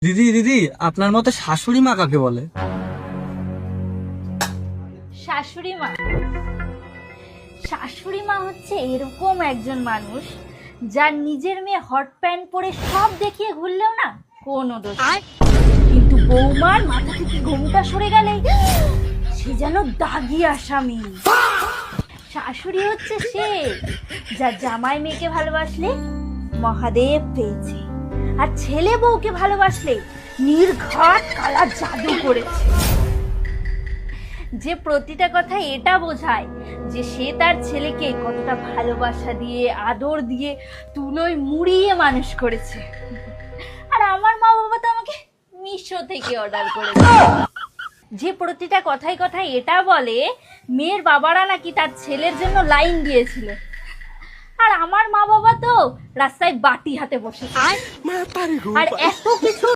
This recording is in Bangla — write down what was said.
দিদি দিদি, আপনার মতে শাশুড়ি মা কাকে বলে? শাশুড়ি মা শাশুড়ি মা হচ্ছে এরকম একজন মানুষ যার নিজের মেয়ে হট প্যান্ট পরে সব দেখিয়ে ঘুরলেও না কোনো দোষ নেই। কিন্তু বৌমার মাথা থেকে ঘুমটা সরে গেলে সে যেন দাগি আসামি। শাশুড়ি হচ্ছে সে যার জামাই মেয়েকে ভালোবাসলে মহাদেব পেয়েছে, আর ছেলে বউকে ভালোবাসলে নির্ঘাত কালা জাদু করেছে। যে প্রতিটা কথা এটা বোঝায় যে সে তার ছেলেকে কতটা ভালোবাসা দিয়ে আদর দিয়ে তুলোয় মুড়িয়ে মানুষ করেছে। আর আমার মা বাবা তো আমাকে মিশো থেকে অর্ডার করেছে। যে প্রতিটা কথায় কথায় এটা বলে মেয়ের বাবারা নাকি তার ছেলের জন্য লাইন দিয়েছিল, আর আমার মা বাবা তো রাস্তায় বাটি হাতে বসে। আর এত কিছু